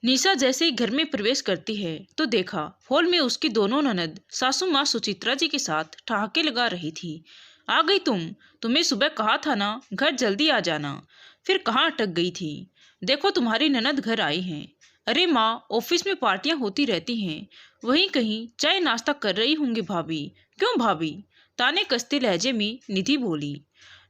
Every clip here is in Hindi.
निशा जैसे ही घर में प्रवेश करती है तो देखा हॉल में उसकी दोनों ननद सासू माँ सुचित्रा जी के साथ ठहाके लगा रही थी। आ गई तुम्हें सुबह कहा था ना घर जल्दी आ जाना, फिर कहाँ अटक गई थी। देखो तुम्हारी ननद घर आई हैं। अरे माँ, ऑफिस में पार्टियां होती रहती हैं, वहीं कहीं चाय नाश्ता कर रही होंगी भाभी। क्यों भाभी? ताने कसते लहजे में निधि बोली।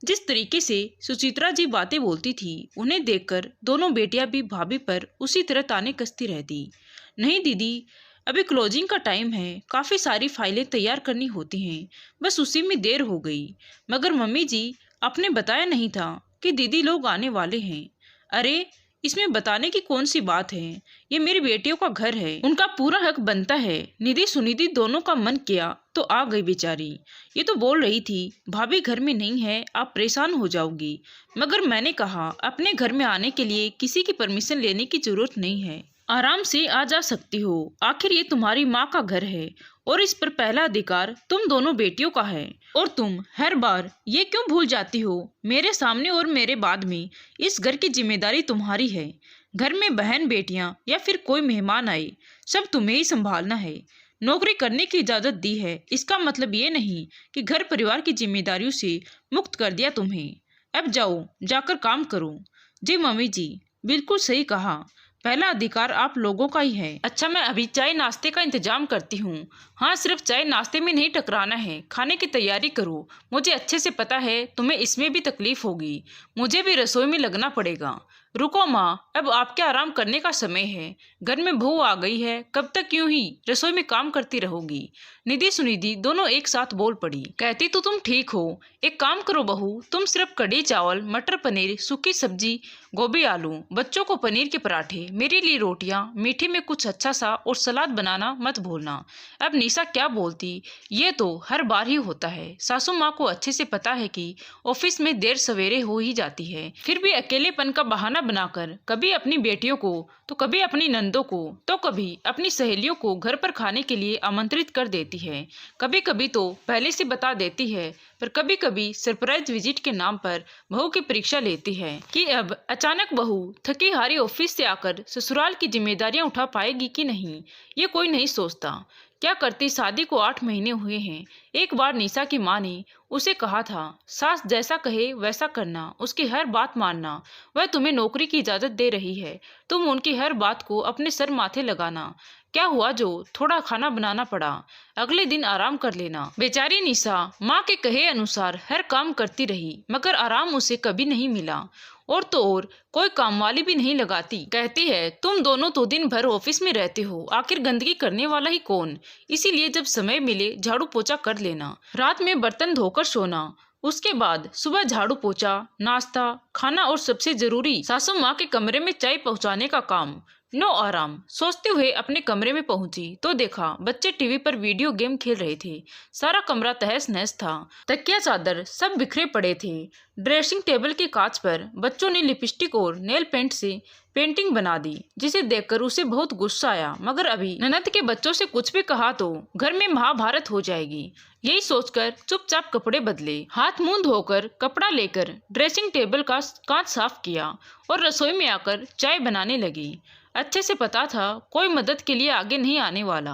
जिस तरीके से सुचित्रा जी बातें बोलती थी उन्हें देखकर दोनों बेटियां भी भाभी पर उसी तरह ताने कसती रहती। नहीं दीदी, अभी क्लोजिंग का टाइम है, काफ़ी सारी फाइलें तैयार करनी होती हैं, बस उसी में देर हो गई। मगर मम्मी जी, आपने बताया नहीं था कि दीदी लोग आने वाले हैं। अरे, इसमें बताने की कौन सी बात है, ये मेरी बेटियों का घर है, उनका पूरा हक बनता है। निधि सुनिधि दोनों का मन किया तो आ गई बेचारी। ये तो बोल रही थी भाभी घर में नहीं है, आप परेशान हो जाओगी, मगर मैंने कहा अपने घर में आने के लिए किसी की परमिशन लेने की जरूरत नहीं है, आराम से आ जा सकती हो। आखिर ये तुम्हारी माँ का घर है और इस पर पहला अधिकार तुम दोनों बेटियों का है। और तुम हर बार ये क्यों भूल जाती हो, मेरे सामने और मेरे बाद में इस घर की जिम्मेदारी तुम्हारी है। घर में बहन बेटियां या फिर कोई मेहमान आए, सब तुम्हें ही संभालना है। नौकरी करने की इजाजत दी है, इसका मतलब ये नहीं कि घर परिवार की जिम्मेदारियों से मुक्त कर दिया तुम्हें। अब जाओ, जाकर काम करो। जी मम्मी जी, बिल्कुल सही कहा, पहला अधिकार आप लोगों का ही है। अच्छा, मैं अभी चाय नाश्ते का इंतजाम करती हूँ। हाँ, सिर्फ चाय नाश्ते में नहीं टकराना है, खाने की तैयारी करो। मुझे अच्छे से पता है तुम्हें इसमें भी तकलीफ होगी, मुझे भी रसोई में लगना पड़ेगा। रुको माँ, अब आपके आराम करने का समय है। घर में बहू आ गई है, कब तक यूं ही रसोई में काम करती रहोगी? निधि सुनिधि दोनों एक साथ बोल पड़ी। कहती तो तुम ठीक हो, एक काम करो बहू, तुम सिर्फ कढ़ी चावल, मटर पनीर, सूखी सब्जी, गोभी आलू, बच्चों को पनीर के पराठे, मेरे लिए रोटियां, मीठे में कुछ अच्छा सा और सलाद बनाना मत भूलना। अब निशा क्या बोलती, ये तो हर बार ही होता है। सासू माँ को अच्छे से पता है कि ऑफिस में देर सवेरे हो ही जाती है, फिर भी अकेलेपन का बहाना बनाकर कभी अपनी बेटियों को तो कभी अपनी नंदों को तो कभी अपनी सहेलियों को घर पर खाने के लिए आमंत्रित कर देती है। कभी कभी तो पहले से बता देती है, पर कभी कभी सरप्राइज विजिट के नाम पर बहू की परीक्षा लेती है कि अब अचानक बहू थकी हारी ऑफिस से आकर ससुराल की जिम्मेदारियां उठा पाएगी कि नहीं, ये कोई नहीं सोचता। क्या करती, शादी को 8 महीने हुए हैं। एक बार निशा की माँ ने उसे कहा था, सास जैसा कहे वैसा करना, उसकी हर बात मानना। वह तुम्हें नौकरी की इजाजत दे रही है, तुम उनकी हर बात को अपने सर माथे लगाना। क्या हुआ जो थोड़ा खाना बनाना पड़ा, अगले दिन आराम कर लेना। बेचारी निशा माँ के कहे अनुसार हर काम करती रही, मगर आराम उसे कभी नहीं मिला। और तो और कोई काम वाली भी नहीं लगाती। कहती है तुम दोनों तो दिन भर ऑफिस में रहते हो, आखिर गंदगी करने वाला ही कौन, इसीलिए जब समय मिले झाड़ू पोछा कर लेना, रात में बर्तन धोकर सोना, उसके बाद सुबह झाड़ू पोछा, नाश्ता, खाना और सबसे जरूरी सासू माँ के कमरे में चाय पहुँचाने का काम। नो आराम। सोचते हुए अपने कमरे में पहुंची तो देखा बच्चे टीवी पर वीडियो गेम खेल रहे थे। सारा कमरा तहस नहस था, तकिया चादर सब बिखरे पड़े थे। ड्रेसिंग टेबल के कांच पर बच्चों ने लिपस्टिक और नेल पेंट से पेंटिंग बना दी, जिसे देखकर उसे बहुत गुस्सा आया, मगर अभी ननद के बच्चों से कुछ भी कहा तो घर में महाभारत हो जाएगी। यही सोचकर चुपचाप कपड़े बदले, हाथ मुंह धोकर कपड़ा लेकर ड्रेसिंग टेबल का कांच साफ किया और रसोई में आकर चाय बनाने लगी। अच्छे से पता था कोई मदद के लिए आगे नहीं आने वाला।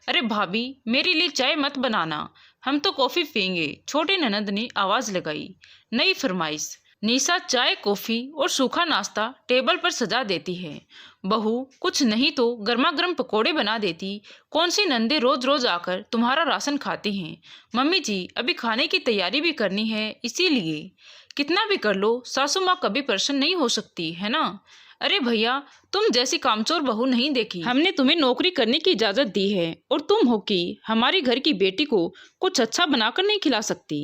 अरे भाभी, मेरे लिए चाय मत बनाना, हम तो कॉफी पियेंगे, छोटी ननद ने आवाज लगाई। नई फरमाइश। निशा चाय, कॉफी और सूखा नाश्ता टेबल पर सजा देती है। बहू कुछ नहीं तो गर्मा गर्म पकोड़े बना देती। कौन सी नंदे रोज रोज आकर तुम्हारा राशन खाती हैं। मम्मी जी, अभी खाने की तैयारी भी करनी है, इसीलिए। कितना भी कर लो, सासू माँ कभी प्रसन्न नहीं हो सकती है ना। अरे भैया, तुम जैसी कामचोर बहू नहीं देखी, हमने तुम्हें नौकरी करने की इजाजत दी है और तुम हो कि हमारी घर की बेटी को कुछ अच्छा बनाकर नहीं खिला सकती।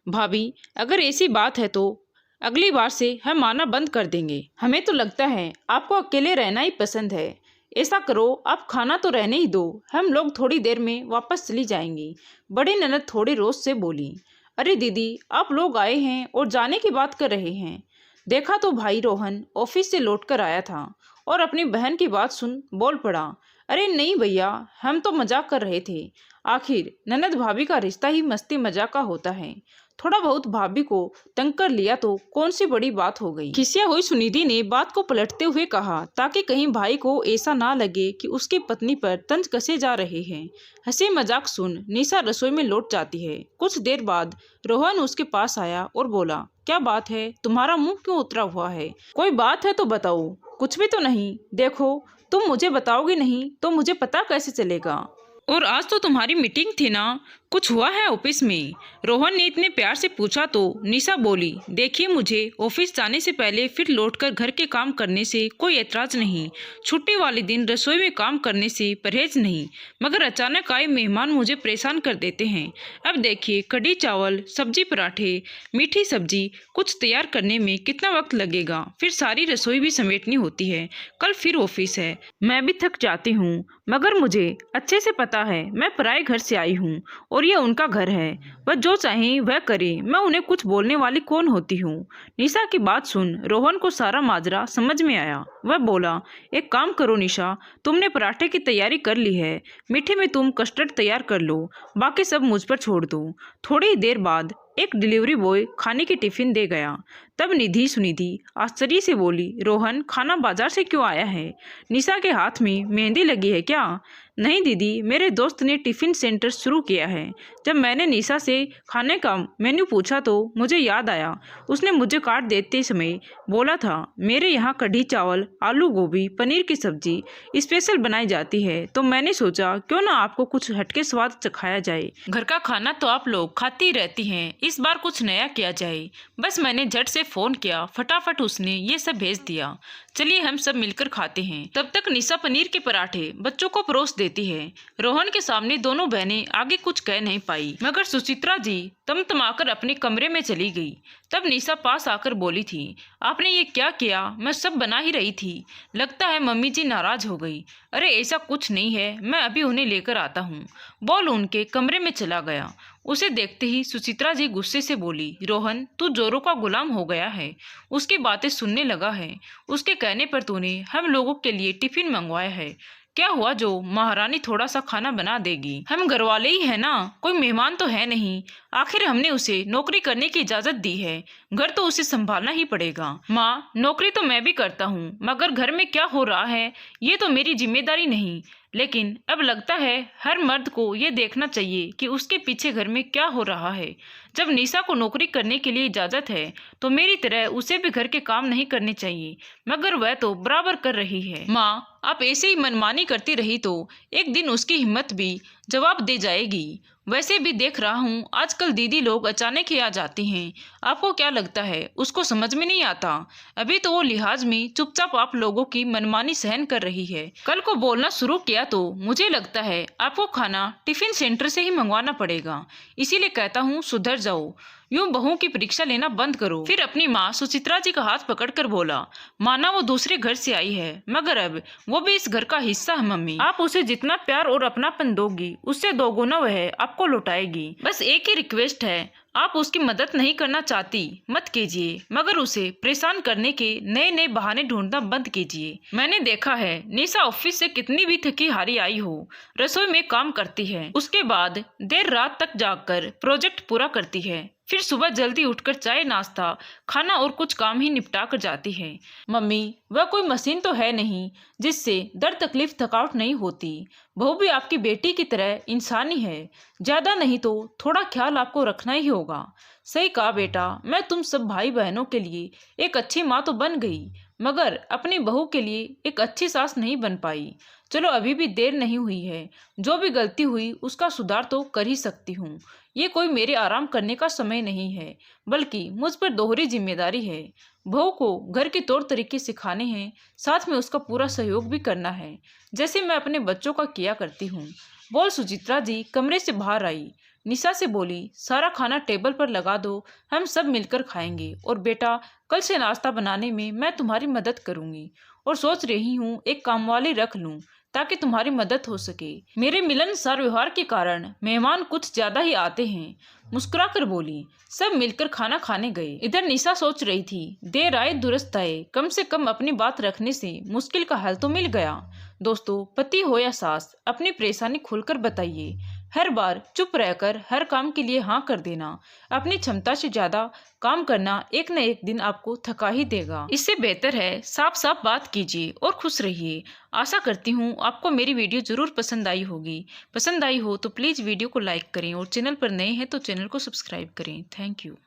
भाभी, अगर ऐसी बात है तो अगली बार से हम आना बंद कर देंगे। हमें तो लगता है आपको अकेले रहना ही पसंद है। ऐसा करो, आप खाना तो रहने ही दो, हम लोग थोड़ी देर में वापस चली जाएंगी। बड़ी ननद थोड़े रोष से बोली। अरे दीदी, आप लोग आए हैं और जाने की बात कर रहे हैं। देखा तो भाई रोहन ऑफिस से लौटकर आया था और अपनी बहन की बात सुन बोल पड़ा। अरे नहीं भैया, हम तो मजाक कर रहे थे, आखिर ननद भाभी का रिश्ता ही मस्ती मजाक का होता है। थोड़ा बहुत भाभी को तंग कर लिया तो कौन सी बड़ी बात हो गई। खिसिया हुई सुनिधि ने बात को पलटते हुए कहा, ताकि कहीं भाई को ऐसा ना लगे कि उसकी पत्नी पर तंज कसे जा रहे हैं। हंसी मजाक सुन निशा रसोई में लौट जाती है। कुछ देर बाद रोहन उसके पास आया और बोला, क्या बात है, तुम्हारा मुंह क्यों उतरा हुआ है? कोई बात है तो बताओ। कुछ भी तो नहीं। देखो, तुम मुझे बताओगी नहीं तो मुझे पता कैसे चलेगा? और आज तो तुम्हारी मीटिंग थी ना, कुछ हुआ है ऑफिस में? रोहन ने इतने प्यार से पूछा तो निशा बोली, देखिए मुझे ऑफिस जाने से पहले फिर लौटकर घर के काम करने से कोई ऐतराज नहीं, छुट्टी वाले दिन रसोई में काम करने से परहेज नहीं, मगर अचानक आए मेहमान मुझे परेशान कर देते हैं। अब देखिए, कढ़ी चावल, सब्जी, पराठे, मीठी सब्जी कुछ तैयार करने में कितना वक्त लगेगा, फिर सारी रसोई भी समेटनी होती है, कल फिर ऑफिस है। मैं भी थक जाती हूँ, मगर मुझे अच्छे से पता है मैं पराए घर से आई हूँ और ये उनका घर है, वह जो चाहें वह करें, मैं उन्हें कुछ बोलने वाली कौन होती हूँ। निशा की बात सुन रोहन को सारा माजरा समझ में आया। वह बोला, एक काम करो निशा, तुमने पराठे की तैयारी कर ली है, मीठे में तुम कस्टर्ड तैयार कर लो, बाकी सब मुझ पर छोड़ दो। थोड़ी देर बाद एक डिलीवरी बॉय खाने की टिफिन दे गया। तब निधि सुनिधि आश्चर्य से बोली, रोहन, खाना बाजार से क्यों आया है? निशा के हाथ में मेहंदी लगी है क्या? नहीं दीदी, मेरे दोस्त ने टिफिन सेंटर शुरू किया है। जब मैंने निशा से खाने का मेन्यू पूछा तो मुझे याद आया, उसने मुझे कार्ड देते समय बोला था, मेरे यहाँ कढ़ी चावल, आलू गोभी, पनीर की सब्जी स्पेशल बनाई जाती है, तो मैंने सोचा क्यों ना आपको कुछ हटके स्वाद चखाया जाए। घर का खाना तो आप लोग खाती ही रहती हैं, इस बार कुछ नया किया जाए। बस मैंने झट से फोन किया, फटाफट उसने ये सब भेज दिया। चलिए हम सब मिलकर खाते हैं। तब तक निशा पनीर के पराठे बच्चों को परोस देती है। रोहन के सामने दोनों बहनें आगे कुछ कह नहीं पाई, मगर सुचित्रा जी तमतमाकर अपने कमरे में चली गई। तब निशा पास आकर बोली थी, आपने ये क्या किया? मैं सब बना ही रही थी, लगता है मम्मी जी नाराज हो गई। अरे ऐसा कुछ नहीं है, मैं अभी उन्हें लेकर आता हूँ, बोल उनके कमरे में चला गया। उसे देखते ही सुचित्रा जी गुस्से से बोली, रोहन, तू जोरों का गुलाम हो गया है, उसकी बातें सुनने लगा है, उसके कहने पर तूने हम लोगों के लिए टिफिन मंगवाया है। क्या हुआ जो महारानी थोड़ा सा खाना बना देगी? हम घरवाले ही है ना, कोई मेहमान तो है नहीं। आखिर हमने उसे नौकरी करने की इजाजत दी है, घर तो उसे संभालना ही पड़ेगा। माँ, नौकरी तो मैं भी करता हूँ, मगर घर में क्या हो रहा है ये तो मेरी जिम्मेदारी नहीं। लेकिन अब लगता है हर मर्द को ये देखना चाहिए कि उसके पीछे घर में क्या हो रहा है। जब निशा को नौकरी करने के लिए इजाजत है तो मेरी तरह उसे भी घर के काम नहीं करने चाहिए, मगर वह तो बराबर कर रही है। माँ, आप ऐसे ही मनमानी करती रही तो एक दिन उसकी हिम्मत भी जवाब दे जाएगी। वैसे भी देख रहा हूँ आजकल दीदी लोग अचानक ही आ जाती हैं, आपको क्या लगता है उसको समझ में नहीं आता? अभी तो वो लिहाज में चुपचाप आप लोगों की मनमानी सहन कर रही है, कल को बोलना शुरू किया तो मुझे लगता है आपको खाना टिफिन सेंटर से ही मंगवाना पड़ेगा। इसीलिए कहता हूँ सुधर जाओ, यूं बहू की परीक्षा लेना बंद करो। फिर अपनी माँ सुचित्रा जी का हाथ पकड़कर बोला, माना वो दूसरे घर से आई है, मगर अब वो भी इस घर का हिस्सा है। मम्मी, आप उसे जितना प्यार और अपनापन दोगी उससे दोगुना वह आपको लौटाएगी। बस एक ही रिक्वेस्ट है, आप उसकी मदद नहीं करना चाहती मत कीजिए, मगर उसे परेशान करने के नए नए बहाने ढूंढना बंद कीजिए। मैंने देखा है निशा ऑफिस से कितनी भी थकी हारी आई हो, रसोई में काम करती है, उसके बाद देर रात तक जागकर प्रोजेक्ट पूरा करती है, फिर सुबह जल्दी उठकर चाय नाश्ता खाना और कुछ काम ही निपटा कर जाती है। मम्मी, वह कोई मशीन तो है नहीं जिससे दर्द तकलीफ थकावट नहीं होती। बहू भी आपकी बेटी की तरह इंसानी है, ज्यादा नहीं तो थोड़ा ख्याल आपको रखना ही होगा। सही कहा बेटा, मैं तुम सब भाई बहनों के लिए एक अच्छी माँ तो बन गई, मगर अपनी बहू के लिए एक अच्छी सास नहीं बन पाई। चलो अभी भी देर नहीं हुई है, जो भी गलती हुई उसका सुधार तो कर ही सकती हूँ। ये कोई मेरे आराम करने का समय नहीं है, बल्कि मुझ पर दोहरी जिम्मेदारी है। बहू को घर के तौर तरीके सिखाने हैं, साथ में उसका पूरा सहयोग भी करना है, जैसे मैं अपने बच्चों का किया करती हूँ। बोल सुचित्रा जी कमरे से बाहर आई, निशा से बोली, सारा खाना टेबल पर लगा दो, हम सब मिलकर खाएंगे। और बेटा, कल से नाश्ता बनाने में मैं तुम्हारी मदद करूंगी, और सोच रही हूँ एक कामवाली रख लूँ ताकि तुम्हारी मदद हो सके। मेरे मिलनसार व्यवहार के कारण मेहमान कुछ ज्यादा ही आते हैं। मुस्कुराकर बोली। सब मिलकर खाना खाने गए। इधर निशा सोच रही थी, देर आए दुरुस्त आए, कम से कम अपनी बात रखने से मुश्किल का हल तो मिल गया। दोस्तों, पति हो या सास, अपनी परेशानी खुलकर बताइए। हर बार चुप रहकर हर काम के लिए हाँ कर देना, अपनी क्षमता से ज्यादा काम करना एक न एक दिन आपको थका ही देगा। इससे बेहतर है साफ साफ बात कीजिए और खुश रहिए। आशा करती हूँ आपको मेरी वीडियो जरूर पसंद आई होगी। पसंद आई हो तो प्लीज वीडियो को लाइक करें और चैनल पर नए हैं तो चैनल को सब्सक्राइब करें। Thank you.